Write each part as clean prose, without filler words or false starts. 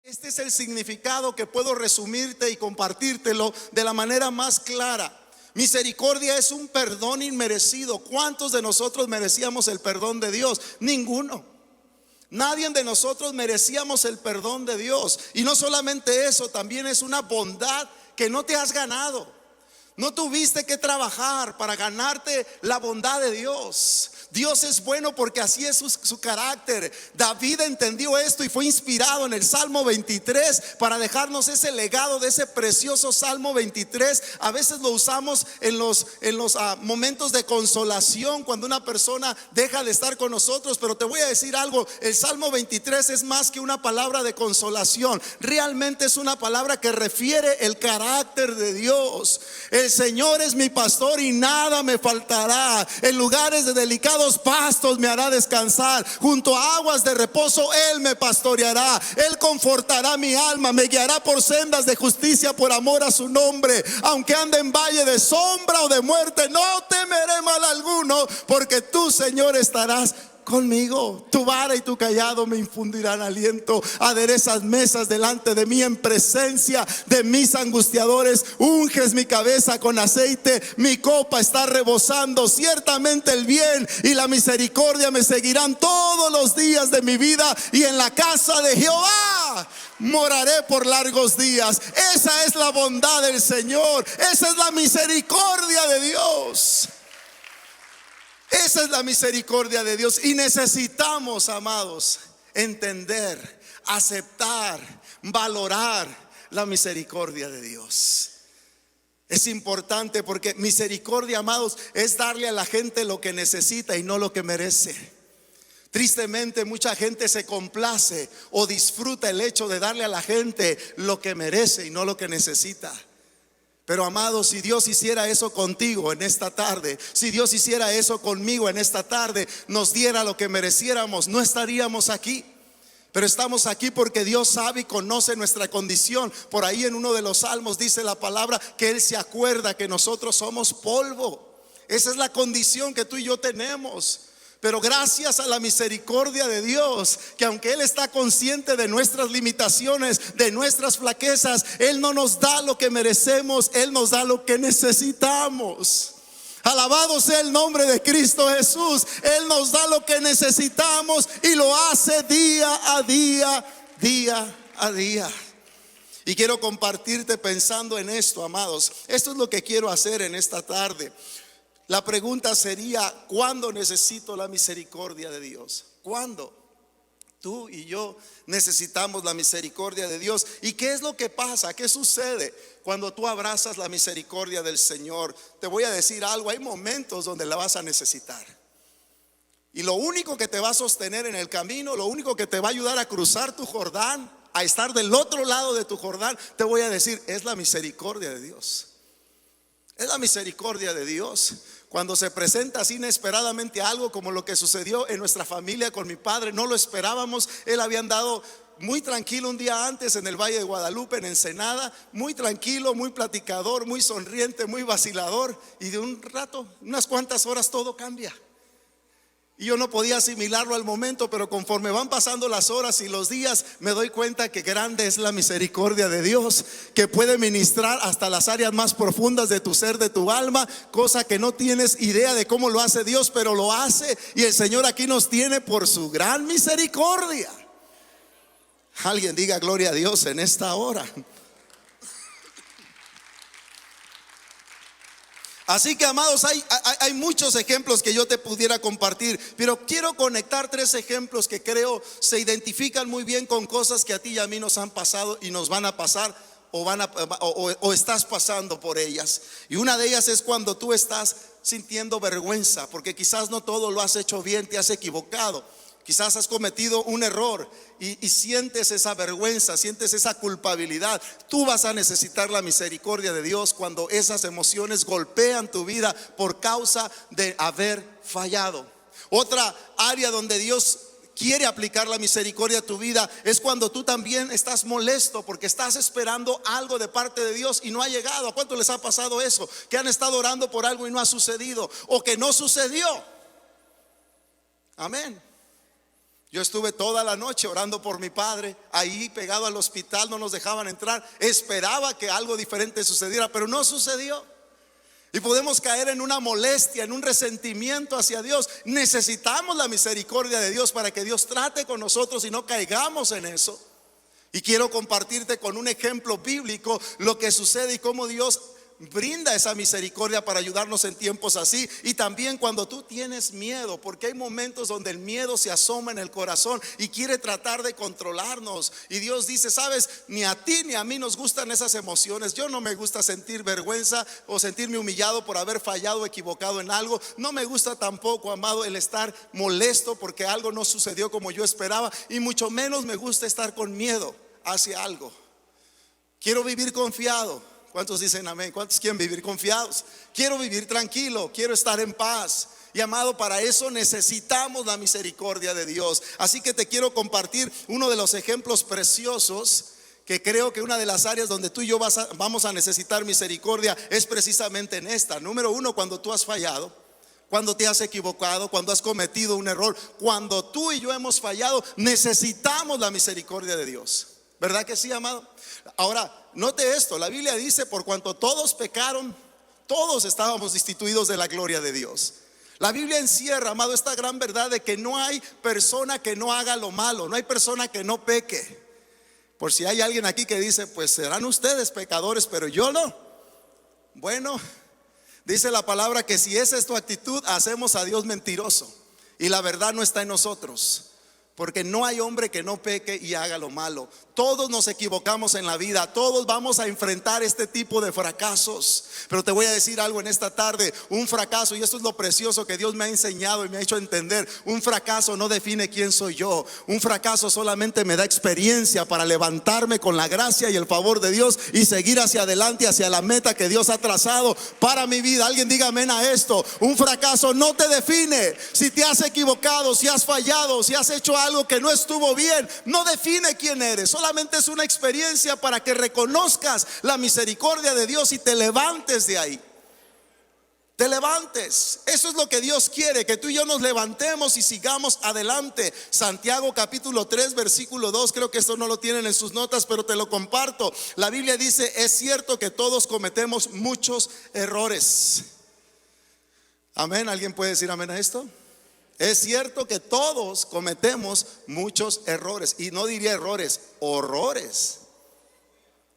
Este es el significado que puedo resumirte y compartírtelo de la manera más clara. Misericordia es un perdón inmerecido. ¿Cuántos de nosotros merecíamos el perdón de Dios? Ninguno. Nadie de nosotros merecíamos el perdón de Dios. Y no solamente eso, también es una bondad que no te has ganado. No tuviste que trabajar para ganarte la bondad de Dios. Dios es bueno porque así es su carácter. David entendió esto y fue inspirado en el Salmo 23 para dejarnos ese legado de ese precioso Salmo 23. A veces lo usamos en los momentos de consolación, cuando una persona deja de estar con nosotros. Pero te voy a decir algo, el Salmo 23 es más que una palabra de consolación. Realmente es una palabra que refiere el carácter de Dios. El Señor es mi pastor y nada me faltará. En lugares de delicados pastos me hará descansar. Junto a aguas de reposo Él me pastoreará. Él confortará mi alma. Me guiará por sendas de justicia por amor a su nombre. Aunque ande en valle de sombra o de muerte, no temeré mal alguno, porque tú, Señor, estarás conmigo. Tu vara y tu callado me infundirán aliento. Aderezas mesas delante de mí en presencia de mis angustiadores. Unges mi cabeza con aceite, mi copa está rebosando. Ciertamente el bien y la misericordia me seguirán todos los días de mi vida, y en la casa de Jehová moraré por largos días. Esa es la bondad del Señor. Esa es la misericordia de Dios. Esa es la misericordia de Dios. Y necesitamos, amados, entender, aceptar, valorar la misericordia de Dios. Es importante porque misericordia, amados, es darle a la gente lo que necesita y no lo que merece. Tristemente, mucha gente se complace o disfruta el hecho de darle a la gente lo que merece y no lo que necesita. Pero amados, si Dios hiciera eso contigo en esta tarde, si Dios hiciera eso conmigo en esta tarde, nos diera lo que mereciéramos, no estaríamos aquí. Pero estamos aquí porque Dios sabe y conoce nuestra condición. Por ahí en uno de los salmos dice la palabra que Él se acuerda que nosotros somos polvo. Esa es la condición que tú y yo tenemos. Pero gracias a la misericordia de Dios, que aunque Él está consciente de nuestras limitaciones, de nuestras flaquezas, Él no nos da lo que merecemos, Él nos da lo que necesitamos. Alabado sea el nombre de Cristo Jesús. Él nos da lo que necesitamos y lo hace día a día, día a día. Y quiero compartirte pensando en esto, amados. Esto es lo que quiero hacer en esta tarde. La pregunta sería: ¿cuándo necesito la misericordia de Dios? ¿Cuándo? Tú y yo necesitamos la misericordia de Dios. ¿Y qué es lo que pasa? ¿Qué sucede cuando tú abrazas la misericordia del Señor? Te voy a decir algo: hay momentos donde la vas a necesitar. Y lo único que te va a sostener en el camino, lo único que te va a ayudar a cruzar tu Jordán, a estar del otro lado de tu Jordán, te voy a decir, es la misericordia de Dios. Es la misericordia de Dios. Cuando se presenta así inesperadamente algo como lo que sucedió en nuestra familia con mi padre, no lo esperábamos. Él había andado muy tranquilo un día antes en el Valle de Guadalupe, en Ensenada, muy tranquilo, muy platicador, muy sonriente, muy vacilador. Y de un rato, unas cuantas horas, todo cambia. Y yo no podía asimilarlo al momento, pero conforme van pasando las horas y los días, me doy cuenta que grande es la misericordia de Dios, que puede ministrar hasta las áreas más profundas de tu ser, de tu alma, cosa que no tienes idea de cómo lo hace Dios, pero lo hace. Y el Señor aquí nos tiene por su gran misericordia. Alguien diga gloria a Dios en esta hora. Así que, amados, hay muchos ejemplos que yo te pudiera compartir, pero quiero conectar 3 ejemplos que creo se identifican muy bien con cosas que a ti y a mí nos han pasado y nos van a pasar, o estás pasando por ellas. Y una de ellas es cuando tú estás sintiendo vergüenza, porque quizás no todo lo has hecho bien, te has equivocado. Quizás has cometido un error y sientes esa vergüenza, sientes esa culpabilidad. Tú vas a necesitar la misericordia de Dios cuando esas emociones golpean tu vida por causa de haber fallado. Otra área donde Dios quiere aplicar la misericordia a tu vida es cuando tú también estás molesto porque estás esperando algo de parte de Dios y no ha llegado. ¿A cuánto les ha pasado eso? Que han estado orando por algo y no ha sucedido, o que no sucedió. Amén. Yo estuve toda la noche orando por mi padre, ahí pegado al hospital, no nos dejaban entrar. Esperaba que algo diferente sucediera, pero no sucedió. Y podemos caer en una molestia, en un resentimiento hacia Dios. Necesitamos la misericordia de Dios para que Dios trate con nosotros y no caigamos en eso. Y quiero compartirte con un ejemplo bíblico lo que sucede y cómo Dios brinda esa misericordia para ayudarnos en tiempos así. Y también cuando tú tienes miedo, porque hay momentos donde el miedo se asoma en el corazón y quiere tratar de controlarnos. Y Dios dice, sabes, ni a ti ni a mí nos gustan esas emociones. Yo no me gusta sentir vergüenza o sentirme humillado por haber fallado o equivocado en algo. No me gusta tampoco, amado, el estar molesto porque algo no sucedió como yo esperaba. Y mucho menos me gusta estar con miedo hacia algo. Quiero vivir confiado. ¿Cuántos dicen amén? ¿Cuántos quieren vivir confiados? Quiero vivir tranquilo, quiero estar en paz. Y amado, para eso necesitamos la misericordia de Dios. Así que te quiero compartir uno de los ejemplos preciosos, que creo que una de las áreas donde tú y yo vamos a necesitar misericordia es precisamente en esta. Número uno, cuando tú has fallado, cuando te has equivocado, cuando has cometido un error, cuando tú y yo hemos fallado, necesitamos la misericordia de Dios. ¿Verdad que sí, amado? Ahora, note esto, la Biblia dice, por cuanto todos pecaron, todos estábamos destituidos de la gloria de Dios. La Biblia encierra, amado, esta gran verdad de que no hay persona que no haga lo malo, no hay persona que no peque. Por si hay alguien aquí que dice, pues serán ustedes pecadores, pero yo no. Bueno, dice la palabra que si esa es tu actitud, hacemos a Dios mentiroso y la verdad no está en nosotros. Porque no hay hombre que no peque y haga lo malo. Todos nos equivocamos en la vida. Todos vamos a enfrentar este tipo de fracasos. Pero te voy a decir algo en esta tarde. Un fracaso, y esto es lo precioso que Dios me ha enseñado y me ha hecho entender. Un fracaso no define quién soy yo. Un fracaso solamente me da experiencia para levantarme con la gracia y el favor de Dios y seguir hacia adelante, hacia la meta que Dios ha trazado para mi vida. Alguien diga amén a esto. Un fracaso no te define. Si te has equivocado, si has fallado, si has hecho algo que no estuvo bien, no define quién eres. Solamente es una experiencia para que reconozcas la misericordia de Dios y te levantes de ahí. Te levantes. Eso es lo que Dios quiere, que tú y yo nos levantemos y sigamos adelante. Santiago capítulo 3 versículo 2, creo que esto no lo tienen en sus notas, pero te lo comparto. La Biblia dice, es cierto que todos cometemos muchos errores. Amén. ¿Alguien puede decir amén a esto? Es cierto que todos cometemos muchos errores. Y no diría errores, horrores.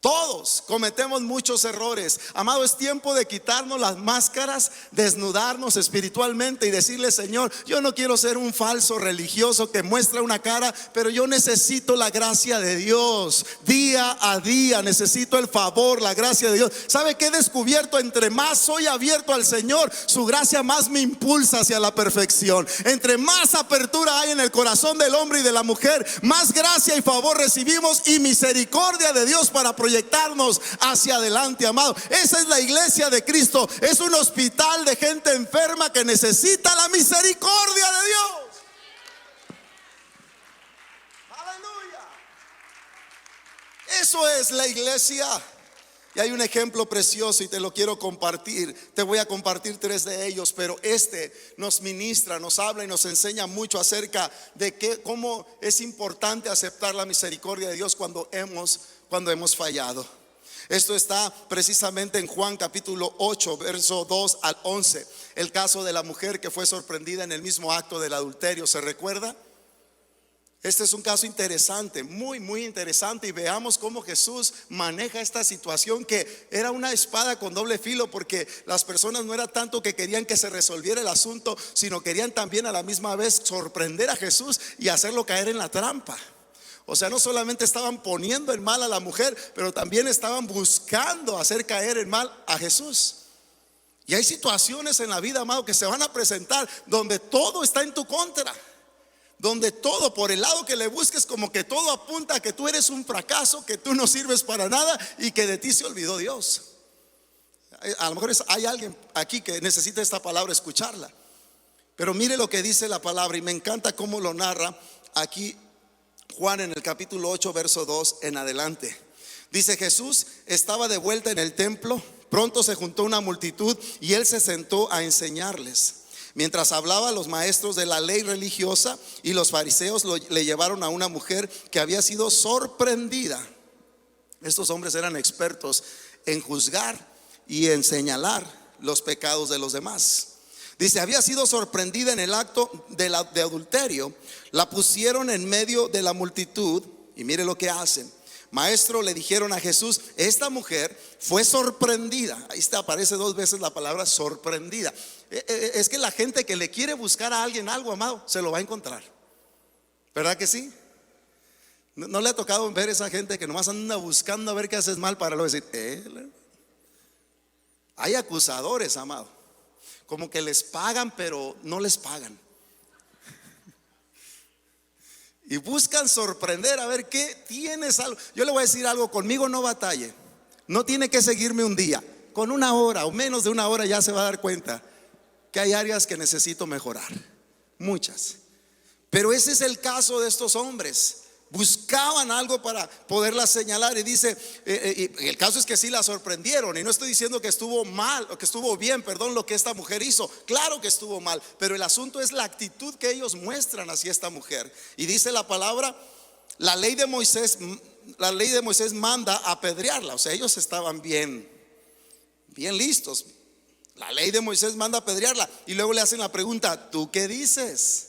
Todos cometemos muchos errores. Amado, es tiempo de quitarnos las máscaras, desnudarnos espiritualmente y decirle, Señor, yo no quiero ser un falso religioso que muestra una cara, pero yo necesito la gracia de Dios. Día a día necesito el favor, la gracia de Dios. ¿Sabe qué he descubierto? Entre más soy abierto al Señor, su gracia más me impulsa hacia la perfección. Entre más apertura hay en el corazón del hombre y de la mujer, más gracia y favor recibimos y misericordia de Dios para proyectarnos hacia adelante, amado. Esa es la iglesia de Cristo. Es un hospital de gente enferma que necesita la misericordia de Dios. Aleluya. Eso es la iglesia. Y hay un ejemplo precioso y te lo quiero compartir. Te voy a compartir 3 de ellos, pero este nos ministra, nos habla y nos enseña mucho acerca de cómo es importante aceptar la misericordia de Dios cuando hemos fallado. Esto está precisamente en Juan capítulo 8 verso 2 al 11. El caso de la mujer que fue sorprendida en el mismo acto del adulterio, ¿se recuerda? Este es un caso interesante, muy muy interesante, y veamos cómo Jesús maneja esta situación que era una espada con doble filo, porque las personas no era tanto que querían que se resolviera el asunto, sino querían también a la misma vez sorprender a Jesús y hacerlo caer en la trampa. O sea, no solamente estaban poniendo en mal a la mujer, pero también estaban buscando hacer caer en mal a Jesús. Y hay situaciones en la vida, amado, que se van a presentar donde todo está en tu contra, donde todo, por el lado que le busques, como que todo apunta a que tú eres un fracaso, que tú no sirves para nada y que de ti se olvidó Dios. A lo mejor hay alguien aquí que necesita esta palabra escucharla, pero mire lo que dice la palabra, y me encanta cómo lo narra aquí Juan en el capítulo 8 verso 2 en adelante. Dice: Jesús estaba de vuelta en el templo. Pronto se juntó una multitud y él se sentó a enseñarles. Mientras hablaba, los maestros de la ley religiosa y los fariseos le llevaron a una mujer que había sido sorprendida. Estos hombres eran expertos en juzgar y en señalar los pecados de los demás. Dice, había sido sorprendida en el acto de adulterio. La pusieron en medio de la multitud y mire lo que hacen. Maestro, le dijeron a Jesús, esta mujer fue sorprendida. Ahí está, aparece 2 veces la palabra sorprendida. Es que la gente que le quiere buscar a alguien algo, amado, se lo va a encontrar. ¿Verdad que sí? ¿No le ha tocado ver esa gente que nomás anda buscando a ver qué haces mal para luego decir, Hay acusadores, amado, como que les pagan pero no les pagan. Y buscan sorprender a ver qué tienes algo. Yo le voy a decir algo, conmigo no batalle. No tiene que seguirme un día. Con 1 hora o menos de 1 hora ya se va a dar cuenta que hay áreas que necesito mejorar. Muchas. Pero ese es el caso de estos hombres. Buscaban algo para poderla señalar. Y dice, el caso es que sí la sorprendieron. Y no estoy diciendo que estuvo mal o que estuvo bien, perdón, lo que esta mujer hizo. Claro que estuvo mal, pero el asunto es la actitud que ellos muestran hacia esta mujer. Y dice la palabra, la ley de Moisés manda apedrearla. O sea, ellos estaban bien listos. La ley de Moisés manda apedrearla. Y luego le hacen la pregunta, ¿tú qué dices?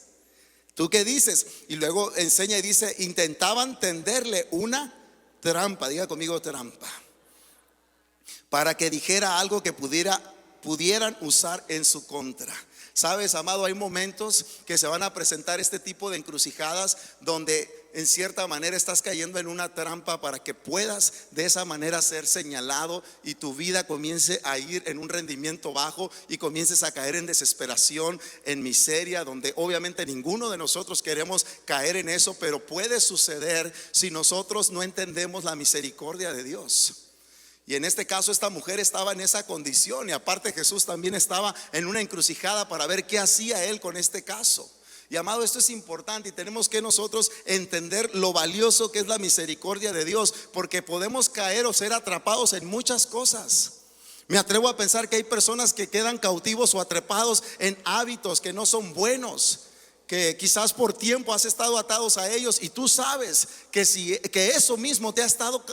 ¿Tú qué dices? Y luego enseña y dice, intentaban tenderle una trampa. Diga conmigo, trampa. Para que dijera algo que pudieran usar en su contra. Sabes, amado, hay momentos que se van a presentar este tipo de encrucijadas donde en cierta manera estás cayendo en una trampa para que puedas de esa manera ser señalado y tu vida comience a ir en un rendimiento bajo y comiences a caer en desesperación, en miseria, donde obviamente ninguno de nosotros queremos caer en eso, pero puede suceder si nosotros no entendemos la misericordia de Dios. Y en este caso esta mujer estaba en esa condición, y aparte Jesús también estaba en una encrucijada para ver qué hacía él con este caso. Y amado, esto es importante y tenemos que nosotros entender lo valioso que es la misericordia de Dios, porque podemos caer o ser atrapados en muchas cosas. Me atrevo a pensar que hay personas que quedan cautivos o atrapados en hábitos que no son buenos, que quizás por tiempo has estado atados a ellos, y tú sabes que eso mismo te ha estado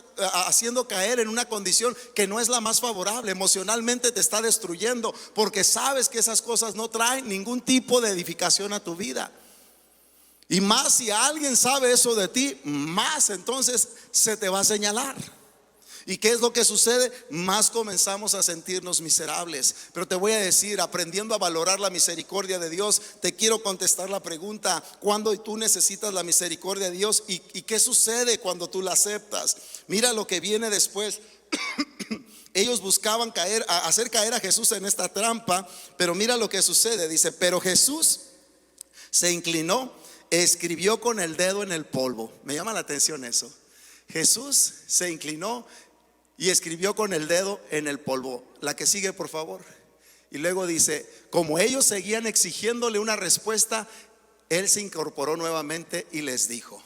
haciendo caer en una condición que no es la más favorable. Emocionalmente te está destruyendo, porque sabes que esas cosas no traen ningún tipo de edificación a tu vida. Y más si alguien sabe eso de ti, más entonces se te va a señalar. ¿Y qué es lo que sucede? Más comenzamos a sentirnos miserables. Pero te voy a decir, aprendiendo a valorar la misericordia de Dios, te quiero contestar la pregunta: ¿cuándo tú necesitas la misericordia de Dios? ¿Y qué sucede cuando tú la aceptas? Mira lo que viene después. Ellos buscaban hacer caer a Jesús en esta trampa, pero mira lo que sucede. Dice, pero Jesús se inclinó, escribió con el dedo en el polvo. Me llama la atención eso. Jesús se inclinó y escribió con el dedo en el polvo. La que sigue, por favor. Y luego dice, como ellos seguían exigiéndole una respuesta, él se incorporó nuevamente y les dijo.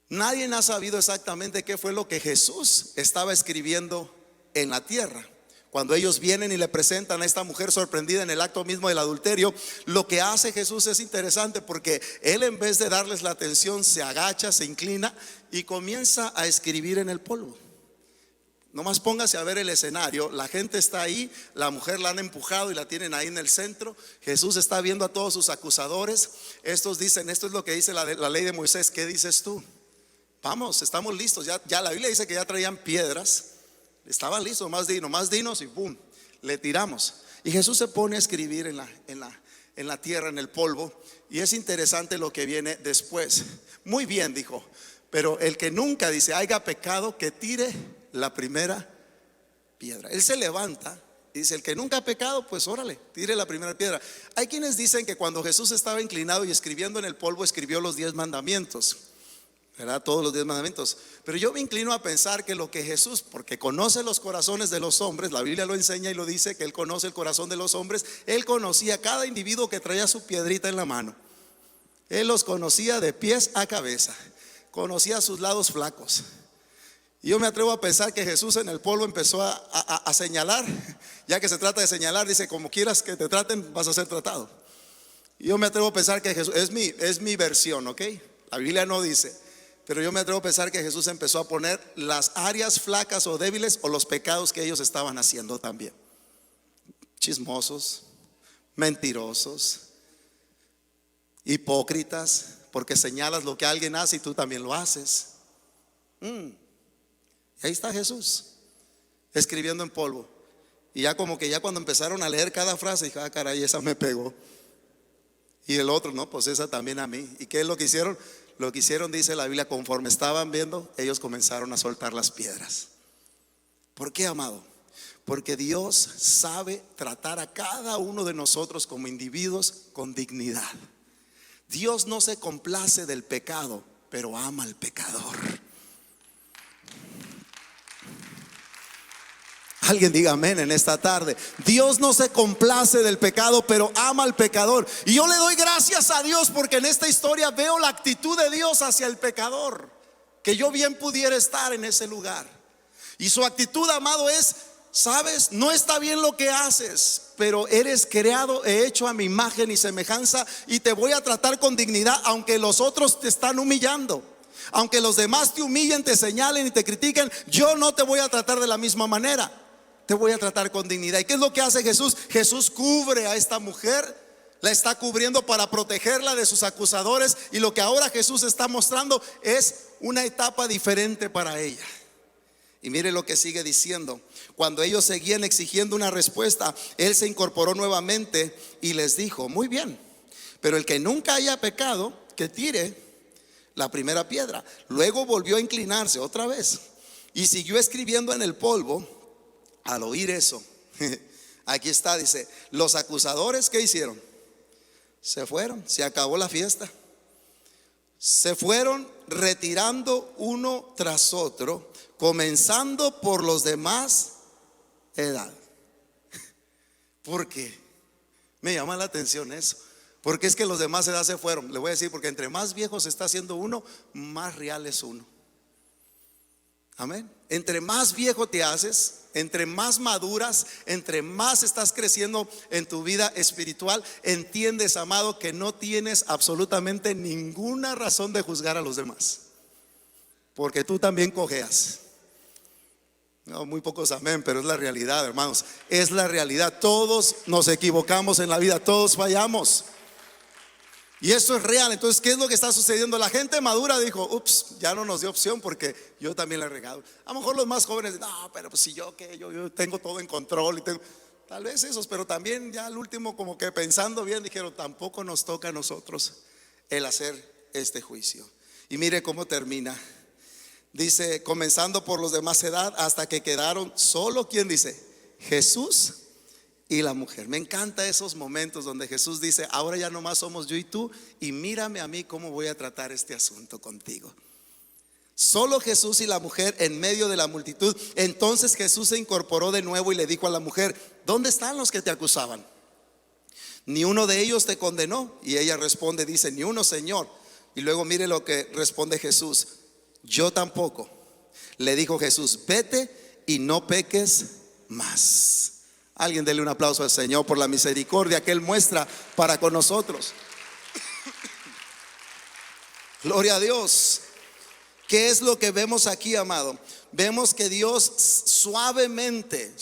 Nadie ha sabido exactamente qué fue lo que Jesús estaba escribiendo en la tierra. Cuando ellos vienen y le presentan a esta mujer sorprendida en el acto mismo del adulterio, lo que hace Jesús es interesante, porque él, en vez de darles la atención, se agacha, se inclina y comienza a escribir en el polvo. Nomás póngase a ver el escenario. La gente está ahí, la mujer la han empujado y la tienen ahí en el centro. Jesús está viendo a todos sus acusadores. Estos dicen, esto es lo que dice la ley de Moisés. ¿Qué dices tú? Vamos, estamos listos. Ya la Biblia dice que ya traían piedras. Estaban listos, nomás dinos y boom, le tiramos. Y Jesús se pone a escribir en la tierra, en el polvo. Y es interesante lo que viene después. Muy bien, dijo, pero el que nunca, dice, haya pecado, que tire la primera piedra. Él se levanta y dice, el que nunca ha pecado, pues órale, tire la primera piedra. Hay quienes dicen que cuando Jesús estaba inclinado y escribiendo en el polvo, escribió los 10 mandamientos, ¿verdad? Todos los 10 mandamientos. Pero yo me inclino a pensar que lo que Jesús, porque conoce los corazones de los hombres, la Biblia lo enseña y lo dice, que él conoce el corazón de los hombres. Él conocía a cada individuo que traía su piedrita en la mano. Él los conocía de pies a cabeza, conocía sus lados flacos. Y yo me atrevo a pensar que Jesús en el polvo empezó a señalar. Ya que se trata de señalar, dice: como quieras que te traten, vas a ser tratado. Y yo me atrevo a pensar que Jesús, es mi versión, ¿ok? La Biblia no dice, pero yo me atrevo a pensar que Jesús empezó a poner las áreas flacas o débiles o los pecados que ellos estaban haciendo también. Chismosos, mentirosos, hipócritas, porque señalas lo que alguien hace y tú también lo haces. Y ahí está Jesús escribiendo en polvo. Y ya como que ya cuando empezaron a leer cada frase, dije: ah, caray, esa me pegó. Y el otro: no, pues esa también a mí. ¿Y qué es lo que hicieron? Lo que hicieron, dice la Biblia, conforme estaban viendo, ellos comenzaron a soltar las piedras. ¿Por qué, amado? Porque Dios sabe tratar a cada uno de nosotros como individuos con dignidad. Dios no se complace del pecado, pero ama al pecador. Alguien diga amén en esta tarde. Dios no se complace del pecado, pero ama al pecador. Y yo le doy gracias a Dios porque en esta historia veo la actitud de Dios hacia el pecador, que yo bien pudiera estar en ese lugar. Y su actitud, amado, es: sabes, no está bien lo que haces, pero eres creado, hecho a mi imagen y semejanza, y te voy a tratar con dignidad, aunque los otros te están humillando. Aunque los demás te humillen, te señalen y te critiquen, yo no te voy a tratar de la misma manera. Te voy a tratar con dignidad. ¿Y qué es lo que hace Jesús? Jesús cubre a esta mujer, la está cubriendo para protegerla de sus acusadores. Y lo que ahora Jesús está mostrando es una etapa diferente para ella. Y mire lo que sigue diciendo. Cuando ellos seguían exigiendo una respuesta, Él se incorporó nuevamente y les dijo: muy bien, pero el que nunca haya pecado, que tire la primera piedra. Luego volvió a inclinarse otra vez y siguió escribiendo en el polvo. Al oír eso, aquí está, dice: los acusadores, ¿qué hicieron? Se fueron, se acabó la fiesta. Se fueron retirando uno tras otro, comenzando por los de más edad. ¿Por qué? Me llama la atención eso. Porque es que los de más edad se fueron. Le voy a decir: porque entre más viejo se está haciendo uno, más real es uno. Amén. Entre más viejo te haces, entre más maduras, entre más estás creciendo en tu vida espiritual, entiendes, amado, que no tienes absolutamente ninguna razón de juzgar a los demás, porque tú también cojeas. No, muy pocos amén, pero es la realidad, hermanos. Es la realidad. Todos nos equivocamos en la vida, todos fallamos. Y eso es real. Entonces, ¿qué es lo que está sucediendo? La gente madura dijo: ups, ya no nos dio opción porque yo también la he regado. A lo mejor los más jóvenes: no, pero pues si yo tengo todo en control y tengo... Tal vez esos, pero también ya al último, como que pensando bien, dijeron: tampoco nos toca a nosotros el hacer este juicio. Y mire cómo termina. Dice: comenzando por los de más edad, hasta que quedaron solo, ¿quién dice? Jesús y la mujer. Me encanta esos momentos donde Jesús dice: ahora ya nomás somos yo y tú, y mírame a mí cómo voy a tratar este asunto contigo. Solo Jesús y la mujer en medio de la multitud. Entonces Jesús se incorporó de nuevo y le dijo a la mujer: ¿dónde están los que te acusaban? ¿Ni uno de ellos te condenó? Y ella responde, dice: ni uno, Señor. Y luego mire lo que responde Jesús: yo tampoco. Le dijo Jesús: vete y no peques más. Alguien dele un aplauso al Señor por la misericordia que Él muestra para con nosotros. Gloria a Dios. ¿Qué es lo que vemos aquí, amado? Vemos que Dios suavemente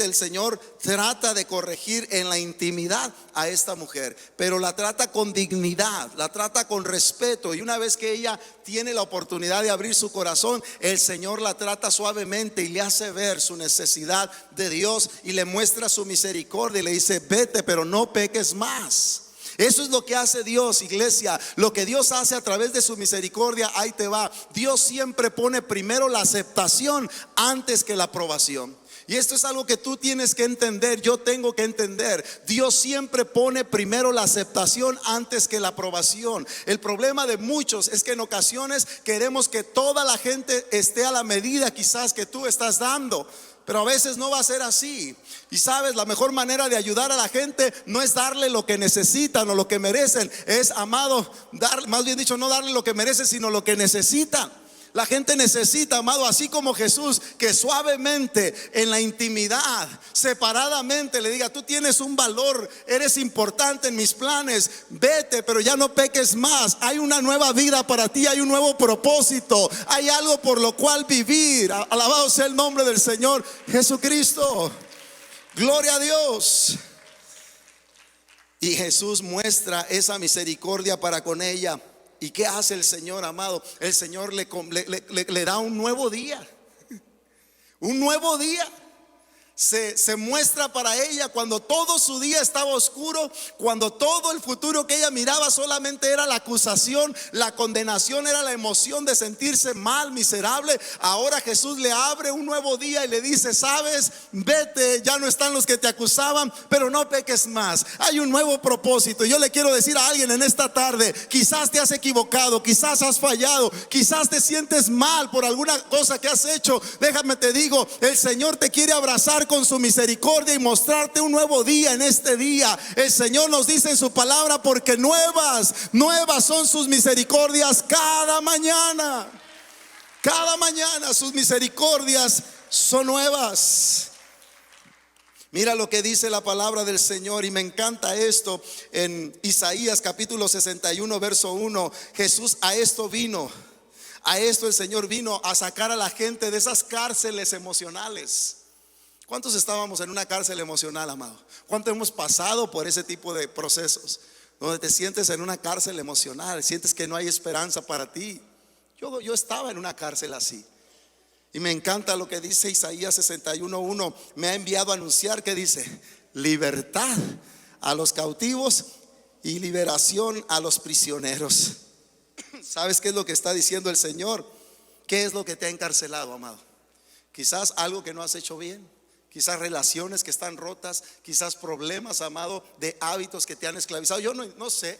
el Señor trata de corregir en la intimidad a esta mujer, pero la trata con dignidad, la trata con respeto. Y una vez que ella tiene la oportunidad de abrir su corazón, el Señor la trata suavemente y le hace ver su necesidad de Dios y le muestra su misericordia y le dice: vete, pero no peques más. Eso es lo que hace Dios, iglesia. Lo que Dios hace a través de su misericordia, ahí te va. Dios siempre pone primero la aceptación antes que la aprobación. Y esto es algo que tú tienes que entender, yo tengo que entender. Dios siempre pone primero la aceptación antes que la aprobación. El problema de muchos es que en ocasiones queremos que toda la gente esté a la medida quizás que tú estás dando, pero a veces no va a ser así. Y sabes, la mejor manera de ayudar a la gente no es darle lo que necesitan o lo que merecen. Es, amado, más bien dicho, no darle lo que merecen, sino lo que necesitan. La gente necesita, amado, así como Jesús, que suavemente, en la intimidad, separadamente le diga: tú tienes un valor, eres importante en mis planes, vete, pero ya no peques más. Hay una nueva vida para ti, hay un nuevo propósito, hay algo por lo cual vivir. Alabado sea el nombre del Señor Jesucristo. Gloria a Dios. Y Jesús muestra esa misericordia para con ella. ¿Y qué hace el Señor, amado? El Señor le da un nuevo día. Un nuevo día. Se muestra para ella cuando todo su día estaba oscuro, cuando todo el futuro que ella miraba solamente era la acusación, la condenación, era la emoción de sentirse mal, miserable. Ahora Jesús le abre un nuevo día y le dice: sabes, vete, ya no están los que te acusaban, pero no peques más. Hay un nuevo propósito. Yo le quiero decir a alguien en esta tarde: quizás te has equivocado, quizás has fallado, quizás te sientes mal por alguna cosa que has hecho. Déjame te digo, el Señor te quiere abrazar con su misericordia y mostrarte un nuevo día en este día. El Señor nos dice en su palabra: porque nuevas son sus misericordias cada mañana. Cada mañana sus misericordias son nuevas. Mira lo que dice la palabra del Señor, y me encanta esto en Isaías capítulo 61 verso 1. Jesús a esto vino. A esto el Señor vino, a sacar a la gente de esas cárceles emocionales. ¿Cuántos estábamos en una cárcel emocional, amado? ¿Cuántos hemos pasado por ese tipo de procesos? Donde te sientes en una cárcel emocional, sientes que no hay esperanza para ti. Yo estaba en una cárcel así. Y me encanta lo que dice Isaías 61:1. Me ha enviado a anunciar, que dice: libertad a los cautivos y liberación a los prisioneros. ¿Sabes qué es lo que está diciendo el Señor? ¿Qué es lo que te ha encarcelado, amado? Quizás algo que no has hecho bien, quizás relaciones que están rotas, quizás problemas, amado, de hábitos que te han esclavizado. Yo no sé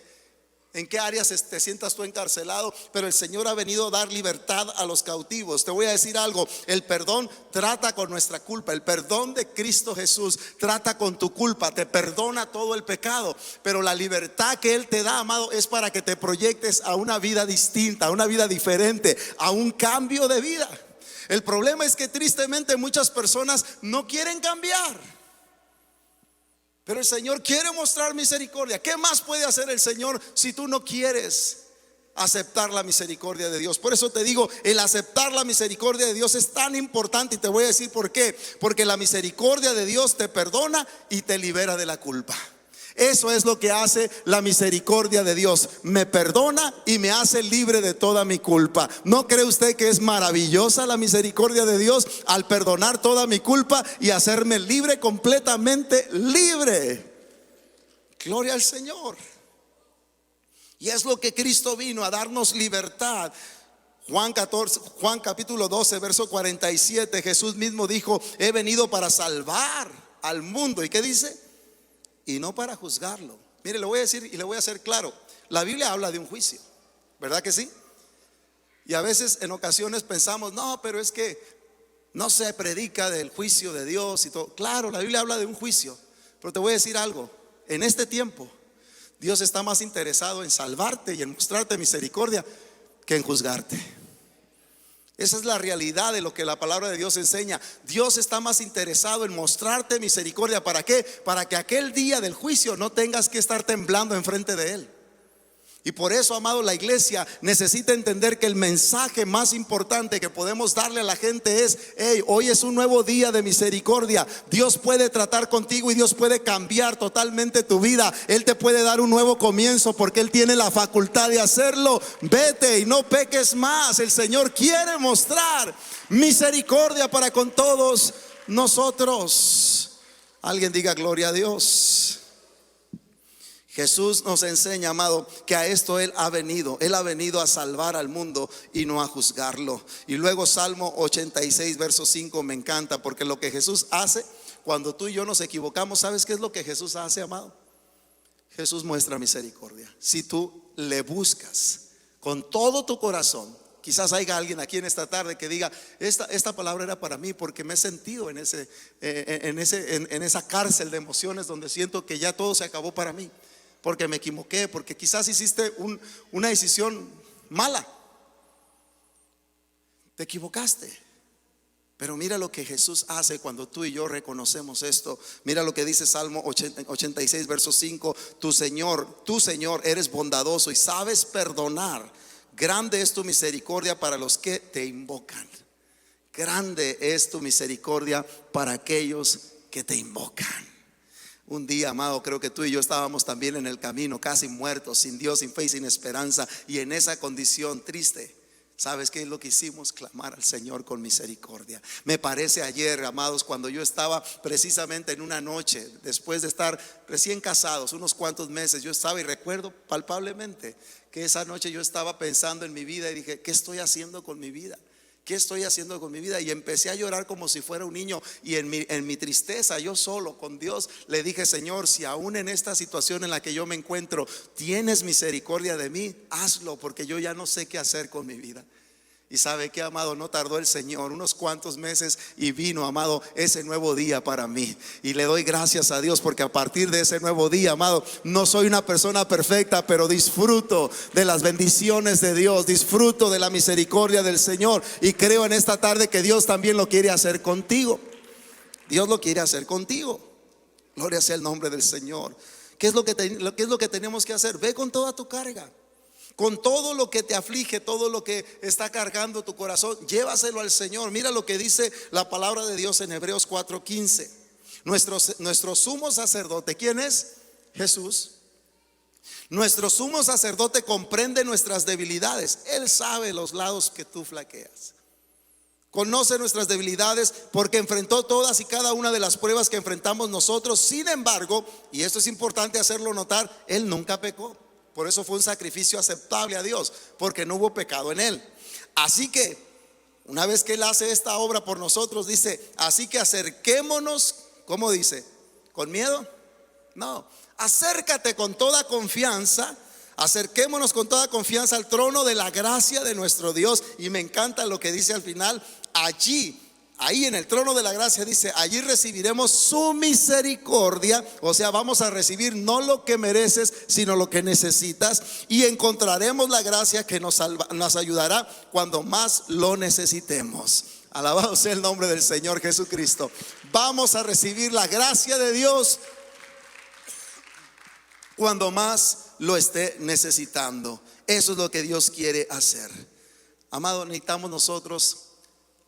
en qué áreas te sientas tú encarcelado, pero el Señor ha venido a dar libertad a los cautivos. Te voy a decir algo: el perdón trata con nuestra culpa. El perdón de Cristo Jesús trata con tu culpa, te perdona todo el pecado. Pero la libertad que Él te da, amado, es para que te proyectes a una vida distinta, a una vida diferente, a un cambio de vida. El problema es que tristemente muchas personas no quieren cambiar. Pero el Señor quiere mostrar misericordia. ¿Qué más puede hacer el Señor si tú no quieres aceptar la misericordia de Dios? Por eso te digo, el aceptar la misericordia de Dios es tan importante, y te voy a decir por qué. Porque la misericordia de Dios te perdona y te libera de la culpa. Eso es lo que hace la misericordia de Dios. Me perdona y me hace libre de toda mi culpa. ¿No cree usted que es maravillosa la misericordia de Dios al perdonar toda mi culpa y hacerme libre, completamente libre? Gloria al Señor. Y es lo que Cristo vino a darnos: libertad. Juan capítulo 12 verso 47, Jesús mismo dijo: he venido para salvar al mundo. ¿Y qué dice? Y no para juzgarlo. Mire, le voy a decir y le voy a hacer claro: la Biblia habla de un juicio, ¿verdad que sí? Y a veces, en ocasiones pensamos: no, pero es que no se predica del juicio de Dios y todo. Claro, la Biblia habla de un juicio, pero te voy a decir algo: en este tiempo Dios está más interesado en salvarte y en mostrarte misericordia que en juzgarte. Esa es la realidad de lo que la palabra de Dios enseña. Dios está más interesado en mostrarte misericordia. ¿Para qué? Para que aquel día del juicio no tengas que estar temblando enfrente de Él. Y por eso, amado, la iglesia necesita entender que el mensaje más importante que podemos darle a la gente es: hey, hoy es un nuevo día de misericordia. Dios puede tratar contigo y Dios puede cambiar totalmente tu vida. Él te puede dar un nuevo comienzo porque Él tiene la facultad de hacerlo. Vete y no peques más. El Señor quiere mostrar misericordia para con todos nosotros. Alguien diga gloria a Dios. Jesús nos enseña, amado, que a esto Él ha venido. Él ha venido a salvar al mundo y no a juzgarlo. Y luego Salmo 86 verso 5 me encanta, porque lo que Jesús hace cuando tú y yo nos equivocamos, ¿sabes qué es lo que Jesús hace, amado? Jesús muestra misericordia. Si tú le buscas con todo tu corazón. Quizás haya alguien aquí en esta tarde que diga: esta palabra era para mí, porque me he sentido en esa cárcel de emociones donde siento que ya todo se acabó para mí, porque me equivoqué, porque quizás hiciste una decisión mala. te equivocaste. Pero mira lo que Jesús hace cuando tú y yo reconocemos esto. Mira lo que dice Salmo 86, verso 5. Tu Señor, eres bondadoso y sabes perdonar. Grande es tu misericordia para los que te invocan. Grande es tu misericordia para aquellos que te invocan. Un día, amado, creo que tú y yo estábamos también en el camino, casi muertos, sin Dios, sin fe y sin esperanza. Y en esa condición triste, ¿sabes qué es lo que hicimos? Clamar al Señor con misericordia. Me parece ayer, amados, cuando yo estaba precisamente en una noche, después de estar recién casados, unos cuantos meses, yo estaba y recuerdo palpablemente que esa noche yo estaba pensando en mi vida y dije, ¿qué estoy haciendo con mi vida? ¿Qué estoy haciendo con mi vida? Y empecé a llorar como si fuera un niño. Y en mi tristeza, yo solo con Dios le dije, Señor, si aún en esta situación en la que yo me encuentro tienes misericordia de mí, hazlo, porque yo ya no sé qué hacer con mi vida. Y sabe que, amado, no tardó el Señor unos cuantos meses y vino, amado, ese nuevo día para mí. Y le doy gracias a Dios porque a partir de ese nuevo día, amado, no soy una persona perfecta, pero disfruto de las bendiciones de Dios, disfruto de la misericordia del Señor. Y creo en esta tarde que Dios también lo quiere hacer contigo. Dios lo quiere hacer contigo. Gloria sea el nombre del Señor. ¿Qué es lo que tenemos que hacer? Ve con toda tu carga, con todo lo que te aflige, todo lo que está cargando tu corazón, llévaselo al Señor. Mira lo que dice la palabra de Dios en Hebreos 4:15. Nuestro sumo sacerdote, ¿quién es? Jesús. Nuestro sumo sacerdote comprende nuestras debilidades. Él sabe los lados que tú flaqueas. Conoce nuestras debilidades porque enfrentó todas y cada una de las pruebas que enfrentamos nosotros. Sin embargo, y esto es importante hacerlo notar, Él nunca pecó. Por eso fue un sacrificio aceptable a Dios, porque no hubo pecado en Él. Así que una vez que Él hace esta obra por nosotros, dice, así que acerquémonos. ¿Cómo dice? ¿Con miedo? No, acércate con toda confianza. Acerquémonos con toda confianza al trono de la gracia de nuestro Dios. Y me encanta lo que dice al final. Ahí en el trono de la gracia dice, allí recibiremos su misericordia. O sea, vamos a recibir no lo que mereces, sino lo que necesitas. Y encontraremos la gracia que nos ayudará cuando más lo necesitemos. Alabado sea el nombre del Señor Jesucristo. Vamos a recibir la gracia de Dios cuando más lo esté necesitando. Eso es lo que Dios quiere hacer. Amado, necesitamos nosotros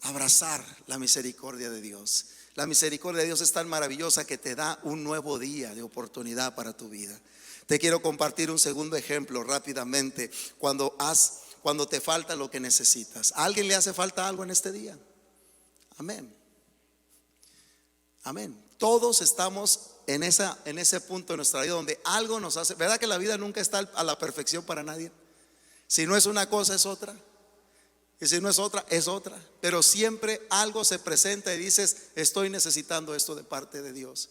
abrazar la misericordia de Dios. La misericordia de Dios es tan maravillosa que te da un nuevo día de oportunidad para tu vida. Te quiero compartir un segundo ejemplo rápidamente. Cuando te falta lo que necesitas. ¿A alguien le hace falta algo en este día? Amén. Amén. Todos estamos en ese punto de nuestra vida donde algo nos hace. ¿Verdad que la vida nunca está a la perfección para nadie? Si no es una cosa, es otra. Y si no es otra, es otra. Pero siempre algo se presenta y dices, estoy necesitando esto de parte de Dios.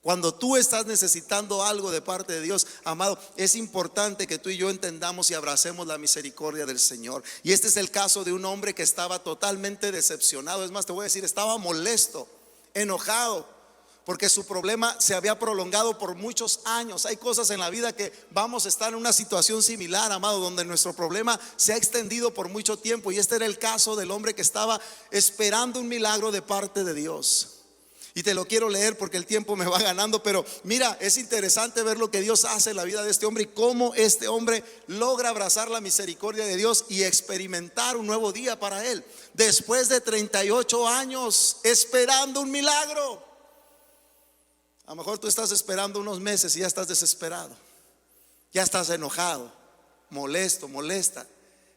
Cuando tú estás necesitando algo de parte de Dios, amado, es importante que tú y yo entendamos y abracemos la misericordia del Señor. Y este es el caso de un hombre que estaba totalmente decepcionado. Es más, te voy a decir, estaba molesto, enojado, porque su problema se había prolongado por muchos años. Hay cosas en la vida que vamos a estar en una situación similar, amado, donde nuestro problema se ha extendido por mucho tiempo. Y este era el caso del hombre que estaba esperando un milagro de parte de Dios. Y te lo quiero leer porque el tiempo me va ganando. Pero mira, es interesante ver lo que Dios hace en la vida de este hombre y cómo este hombre logra abrazar la misericordia de Dios y experimentar un nuevo día para él. Después de 38 años esperando un milagro. A lo mejor tú estás esperando unos meses y ya estás desesperado, ya estás enojado, molesto, molesta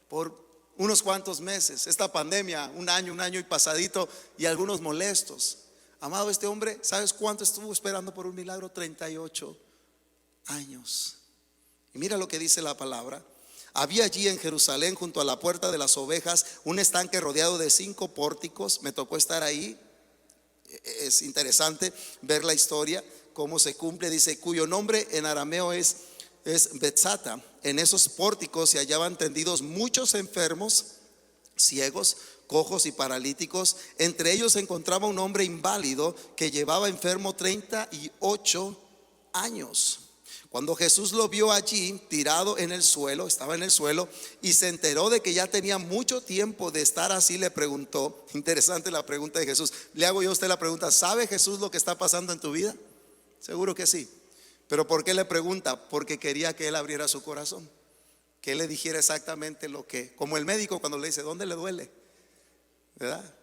por unos cuantos meses. Esta pandemia, un año y pasadito, y algunos molestos. Amado, este hombre, ¿sabes cuánto estuvo esperando por un milagro? 38 años. Y mira lo que dice la palabra. Había allí en Jerusalén, junto a la puerta de las ovejas, un estanque rodeado de 5 pórticos. Me tocó estar ahí. Es interesante ver la historia, cómo se cumple. Dice, cuyo nombre en arameo es Betzata. En esos pórticos se hallaban tendidos muchos enfermos, ciegos, cojos y paralíticos. Entre ellos se encontraba un hombre inválido que llevaba enfermo 38 años. Cuando Jesús lo vio allí tirado en el suelo, estaba en el suelo, y se enteró de que ya tenía mucho tiempo de estar así, le preguntó. Interesante la pregunta de Jesús. Le hago yo a usted la pregunta: ¿sabe Jesús lo que está pasando en tu vida? Seguro que sí. Pero ¿por qué le pregunta? Porque quería que él abriera su corazón, que él le dijera exactamente lo que, como el médico cuando le dice: ¿dónde le duele? ¿Verdad?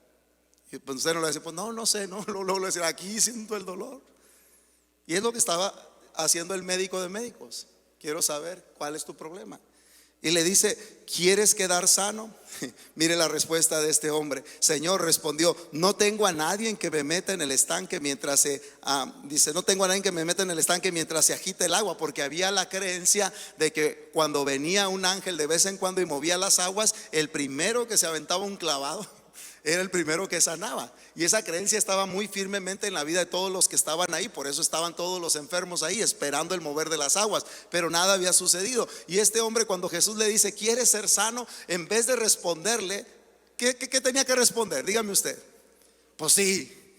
Y pues usted no le dice: pues no sé, luego le dice: aquí siento el dolor. Y es lo que estaba haciendo el médico de médicos. Quiero saber cuál es tu problema. Y le dice: ¿quieres quedar sano? Mire la respuesta de este hombre. Señor, respondió, no tengo a nadie que me meta en el estanque mientras se no tengo a nadie que me meta en el estanque mientras se agita el agua, porque había la creencia de que cuando venía un ángel de vez en cuando y movía las aguas, el primero que se aventaba un clavado era el primero que sanaba. Y esa creencia estaba muy firmemente en la vida de todos los que estaban ahí. Por eso estaban todos los enfermos ahí esperando el mover de las aguas, pero nada había sucedido. Y este hombre, cuando Jesús le dice: ¿quieres ser sano?, en vez de responderle, ¿qué tenía que responder? Dígame usted. Pues sí,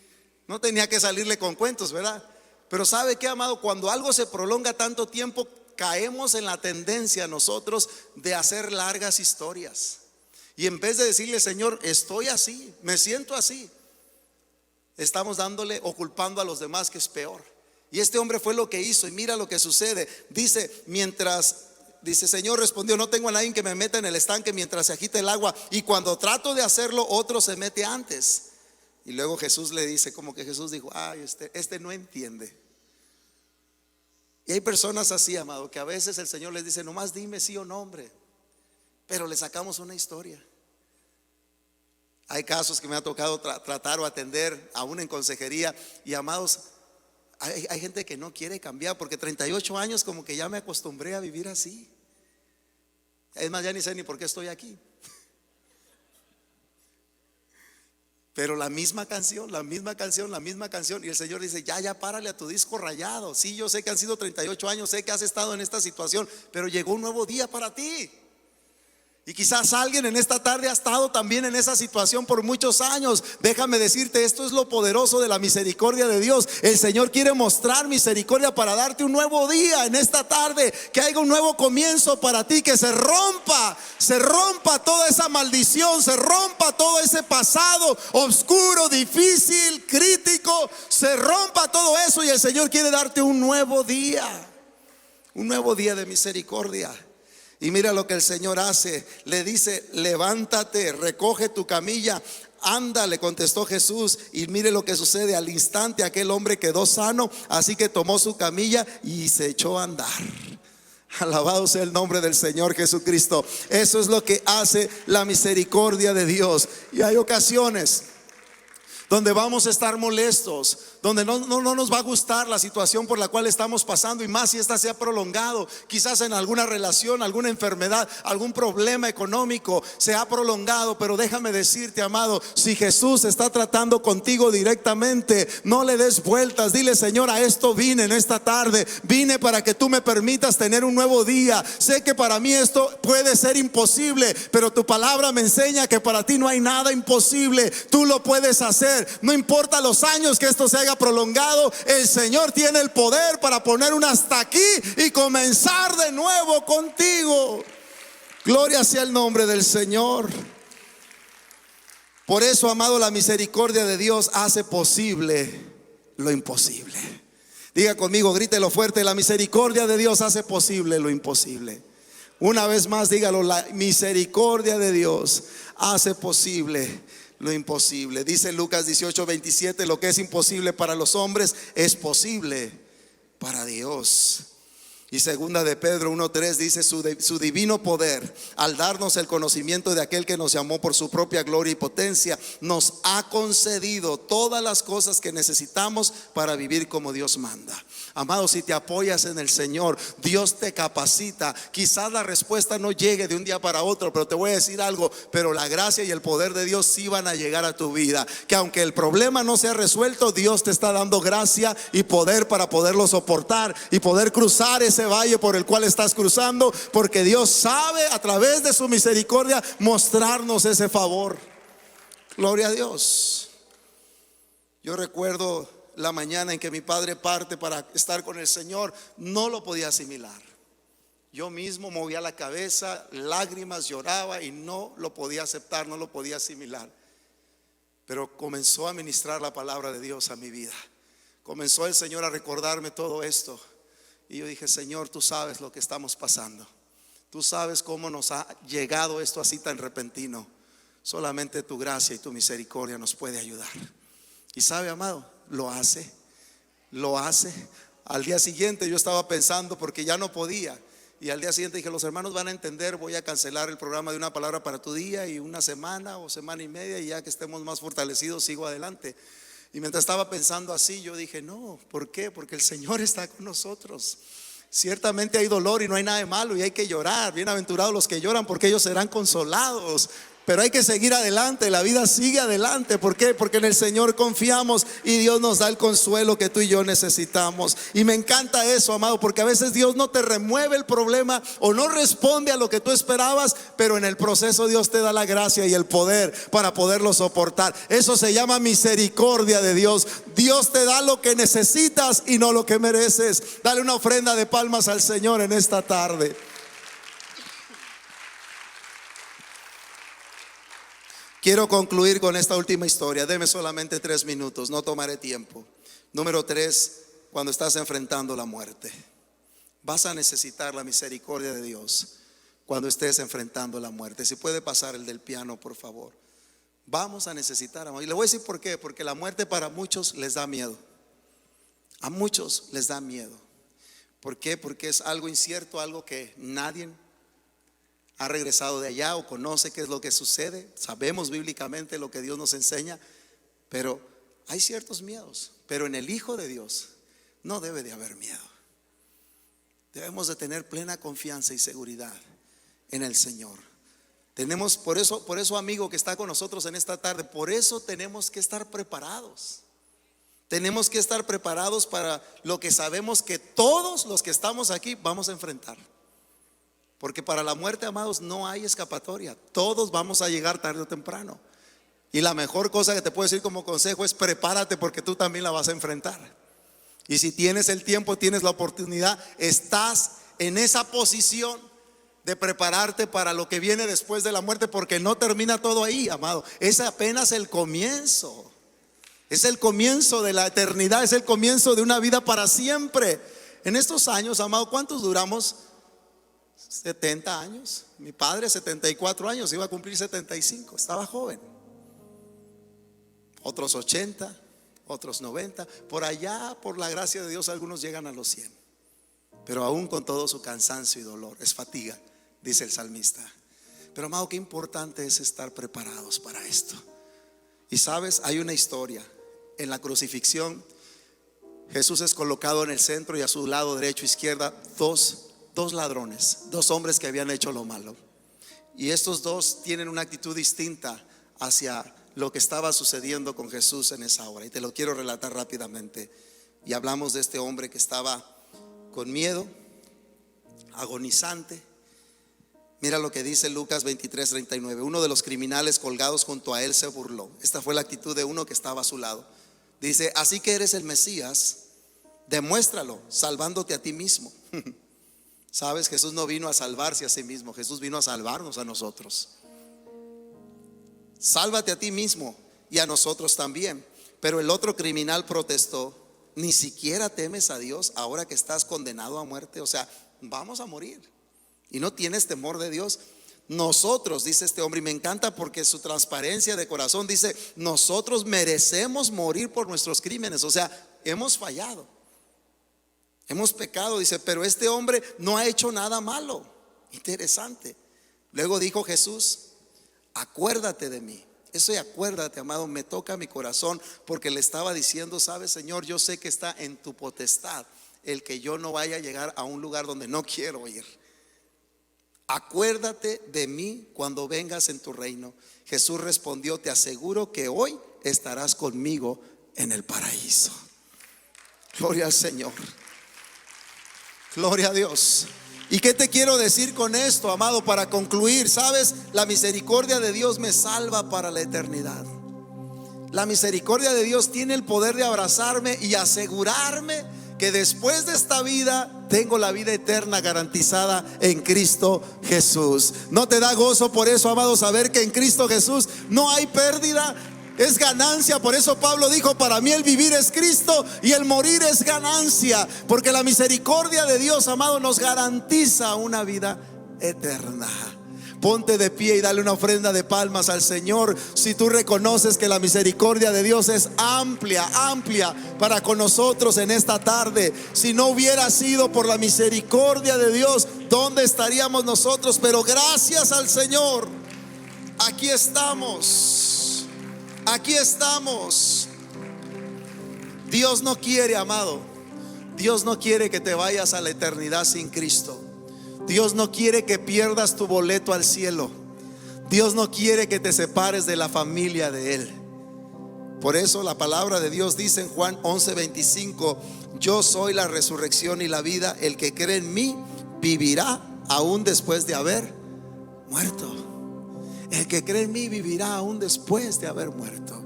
no tenía que salirle con cuentos, ¿verdad? Pero ¿sabe qué, amado? Cuando algo se prolonga tanto tiempo, caemos en la tendencia nosotros de hacer largas historias. Y en vez de decirle: Señor, estoy así, me siento así, estamos dándole o culpando a los demás que es peor. Y este hombre fue lo que hizo. Y mira lo que sucede. Dice: Señor, respondió, no tengo a nadie que me meta en el estanque mientras se agita el agua, y cuando trato de hacerlo, otro se mete antes. Y luego Jesús le dice, como que Jesús dijo: ay, este no entiende. Y hay personas así, amado, que a veces el Señor les dice: nomás dime sí o no, hombre. Pero le sacamos una historia. Hay casos que me ha tocado tratar o atender, aún en consejería. Y amados, hay gente que no quiere cambiar, porque 38 años como que ya me acostumbré a vivir así. Es más, ya ni sé ni por qué estoy aquí. Pero la misma canción. Y el Señor dice: ya párale a tu disco rayado. Sí, yo sé que han sido 38 años, sé que has estado en esta situación, pero llegó un nuevo día para ti. Y quizás alguien en esta tarde ha estado también en esa situación por muchos años. Déjame decirte, esto es lo poderoso de la misericordia de Dios. El Señor quiere mostrar misericordia para darte un nuevo día en esta tarde, que haya un nuevo comienzo para ti, que se rompa toda esa maldición, se rompa todo ese pasado oscuro, difícil, crítico, se rompa todo eso, y el Señor quiere darte un nuevo día de misericordia. Y mira lo que el Señor hace. Le dice: levántate, recoge tu camilla, anda, le contestó Jesús. Y mire lo que sucede. Al instante aquel hombre quedó sano, así que tomó su camilla y se echó a andar. Alabado sea el nombre del Señor Jesucristo. Eso es lo que hace la misericordia de Dios. Y hay ocasiones donde vamos a estar molestos, donde no nos va a gustar la situación por la cual estamos pasando, y más si esta se ha prolongado. Quizás en alguna relación, alguna enfermedad, algún problema económico se ha prolongado. Pero déjame decirte, amado, si Jesús está tratando contigo directamente, no le des vueltas. Dile: Señor, a esto vine en esta tarde. Vine para que tú me permitas tener un nuevo día. Sé que para mí esto puede ser imposible, pero tu palabra me enseña que para ti no hay nada imposible. Tú lo puedes hacer. No importa los años que esto se haya prolongado, el Señor tiene el poder para poner un hasta aquí y comenzar de nuevo contigo. Gloria sea el nombre del Señor. Por eso, amado, la misericordia de Dios hace posible lo imposible. Diga conmigo, grítelo fuerte: la misericordia de Dios hace posible lo imposible. Una vez más, dígalo: la misericordia de Dios hace posible lo imposible. Dice Lucas 18:27: lo que es imposible para los hombres es posible para Dios. Y segunda de Pedro 1:3 dice: su divino poder, al darnos el conocimiento de aquel que nos llamó por su propia gloria y potencia, nos ha concedido todas las cosas que necesitamos para vivir como Dios manda. Amado, si te apoyas en el Señor, Dios te capacita. Quizás la respuesta no llegue de un día para otro, pero te voy a decir algo: pero la gracia y el poder de Dios sí van a llegar a tu vida. Que aunque el problema no sea resuelto, Dios te está dando gracia y poder para poderlo soportar y poder cruzar ese valle por el cual estás cruzando, porque Dios sabe, a través de su misericordia, mostrarnos ese favor. Gloria a Dios. Yo recuerdo la mañana en que mi padre parte para estar con el Señor, no lo podía asimilar. Yo mismo movía la cabeza, lágrimas, lloraba y no lo podía aceptar, no lo podía asimilar. Pero comenzó a ministrar la palabra de Dios a mi vida. Comenzó el Señor a recordarme todo esto. Y yo dije: Señor, tú sabes lo que estamos pasando. Tú sabes cómo nos ha llegado esto así tan repentino. Solamente tu gracia y tu misericordia nos puede ayudar. Y sabe, amado, lo hace. Al día siguiente yo estaba pensando, porque ya no podía, y al día siguiente dije: los hermanos van a entender, voy a cancelar el programa de Una Palabra para tu Día, y una semana o semana y media, y ya que estemos más fortalecidos sigo adelante. Y mientras estaba pensando así, yo dije: no, ¿por qué? Porque el Señor está con nosotros. Ciertamente hay dolor y no hay nada de malo, y hay que llorar. Bienaventurados los que lloran, porque ellos serán consolados. Pero hay que seguir adelante, la vida sigue adelante. ¿Por qué? Porque en el Señor confiamos y Dios nos da el consuelo que tú y yo necesitamos. Y me encanta eso, amado, porque a veces Dios no te remueve el problema o no responde a lo que tú esperabas, pero en el proceso Dios te da la gracia y el poder para poderlo soportar. Eso se llama misericordia de Dios. Dios te da lo que necesitas y no lo que mereces. Dale una ofrenda de palmas al Señor en esta tarde. Quiero concluir con esta última historia. Deme solamente 3 minutos, no tomaré tiempo. Número 3, cuando estás enfrentando la muerte, vas a necesitar la misericordia de Dios cuando estés enfrentando la muerte. Si puede pasar el del piano, por favor. Vamos a necesitar, y le voy a decir por qué. Porque la muerte para muchos les da miedo. A muchos les da miedo. ¿Por qué? Porque es algo incierto, algo que nadie ha regresado de allá o conoce qué es lo que sucede. Sabemos bíblicamente lo que Dios nos enseña, pero hay ciertos miedos. Pero en el Hijo de Dios no debe de haber miedo. Debemos de tener plena confianza y seguridad en el Señor. Tenemos, por eso, amigo que está con nosotros en esta tarde, por eso tenemos que estar preparados. Tenemos que estar preparados para lo que sabemos que todos los que estamos aquí vamos a enfrentar. Porque para la muerte, amados, no hay escapatoria. Todos vamos a llegar tarde o temprano. Y la mejor cosa que te puedo decir como consejo es: prepárate, porque tú también la vas a enfrentar. Y si tienes el tiempo, tienes la oportunidad, estás en esa posición de prepararte para lo que viene después de la muerte, porque no termina todo ahí, amado. Es apenas el comienzo. Es el comienzo de la eternidad. Es el comienzo de una vida para siempre. En estos años, amado, ¿cuántos duramos? 70 años. Mi padre 74 años, iba a cumplir 75, estaba joven. Otros 80, otros 90. Por allá, por la gracia de Dios, algunos llegan a los 100. Pero aún con todo su cansancio y dolor, es fatiga, dice el salmista. Pero, amado, qué importante es estar preparados para esto. Y sabes, hay una historia. En la crucifixión, Jesús es colocado en el centro, y a su lado derecho e izquierda dos ladrones, 2 hombres que habían hecho lo malo. Y estos 2 tienen una actitud distinta hacia lo que estaba sucediendo con Jesús en esa hora. Y te lo quiero relatar rápidamente. Y hablamos de este hombre que estaba con miedo, agonizante. Mira lo que dice Lucas 23:39. Uno de los criminales colgados junto a él se burló. Esta fue la actitud de uno que estaba a su lado. Dice: así que eres el Mesías, demuéstralo salvándote a ti mismo. Sabes, Jesús no vino a salvarse a sí mismo, Jesús vino a salvarnos a nosotros. Sálvate a ti mismo y a nosotros también. Pero el otro criminal protestó: ni siquiera temes a Dios ahora que estás condenado a muerte. O sea, vamos a morir y no tienes temor de Dios. Nosotros, dice este hombre, y me encanta porque su transparencia de corazón dice: nosotros merecemos morir por nuestros crímenes. O sea, hemos fallado, hemos pecado, dice, pero este hombre no ha hecho nada malo. Interesante. Luego dijo Jesús: acuérdate de mí. Eso de acuérdate, amado, me toca mi corazón, porque le estaba diciendo: sabes, Señor, yo sé que está en tu potestad el que yo no vaya a llegar a un lugar donde no quiero ir. Acuérdate de mí cuando vengas en tu reino. Jesús respondió: te aseguro que hoy estarás conmigo en el paraíso. Gloria al Señor. Gloria a Dios. ¿Y qué te quiero decir con esto, amado, para concluir? Sabes, la misericordia de Dios me salva para la eternidad. La misericordia de Dios tiene el poder de abrazarme y asegurarme que después de esta vida tengo la vida eterna garantizada en Cristo Jesús. ¿No te da gozo por eso, amado, saber que en Cristo Jesús no hay pérdida? Es ganancia. Por eso Pablo dijo: para mí el vivir es Cristo y el morir es ganancia. Porque la misericordia de Dios, amado, nos garantiza una vida eterna. Ponte de pie y dale una ofrenda de palmas al Señor si tú reconoces que la misericordia de Dios es amplia, amplia para con nosotros en esta tarde. Si no hubiera sido por la misericordia de Dios, ¿dónde estaríamos nosotros? Pero gracias al Señor, aquí estamos. Aquí estamos. Dios no quiere, amado, Dios no quiere que te vayas a la eternidad sin Cristo. Dios no quiere que pierdas tu boleto al cielo. Dios no quiere que te separes de la familia de Él. Por eso la palabra de Dios dice en Juan 11:25: yo soy la resurrección y la vida. El que cree en mí vivirá aún después de haber muerto. El que cree en mí vivirá aún después de haber muerto.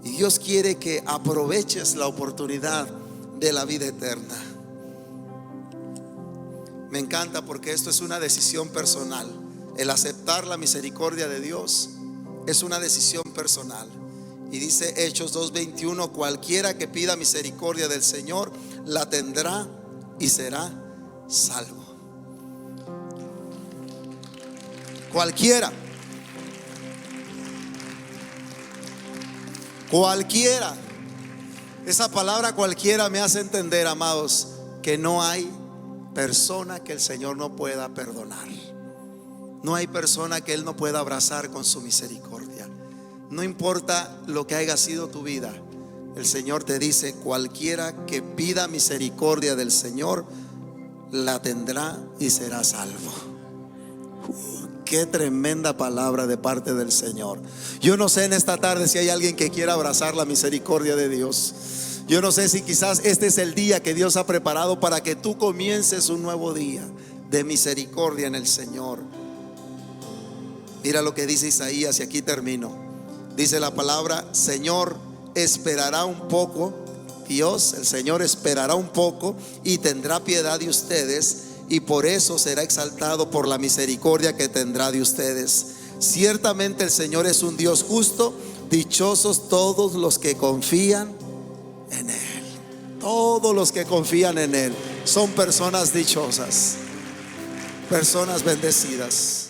Y Dios quiere que aproveches la oportunidad de la vida eterna. Me encanta porque esto es una decisión personal. El aceptar la misericordia de Dios es una decisión personal. Y dice Hechos 2:21: cualquiera que pida misericordia del Señor la tendrá y será salvo. Cualquiera. Cualquiera. Esa palabra cualquiera me hace entender, amados, que no hay persona que el Señor no pueda perdonar. No hay persona que Él no pueda abrazar con su misericordia. No importa lo que haya sido tu vida, el Señor te dice: cualquiera que pida misericordia del Señor la tendrá y será salvo. Qué tremenda palabra de parte del Señor. Yo no sé en esta tarde si hay alguien que quiera abrazar la misericordia de Dios. Yo no sé si quizás este es el día que Dios ha preparado para que tú comiences un nuevo día de misericordia en el Señor. Mira lo que dice Isaías, y aquí termino. Dice la palabra: Señor, esperará un poco. Dios, el Señor, esperará un poco y tendrá piedad de ustedes, y por eso será exaltado por la misericordia que tendrá de ustedes. Ciertamente el Señor es un Dios justo. Dichosos todos los que confían en Él. Todos los que confían en Él son personas dichosas, personas bendecidas.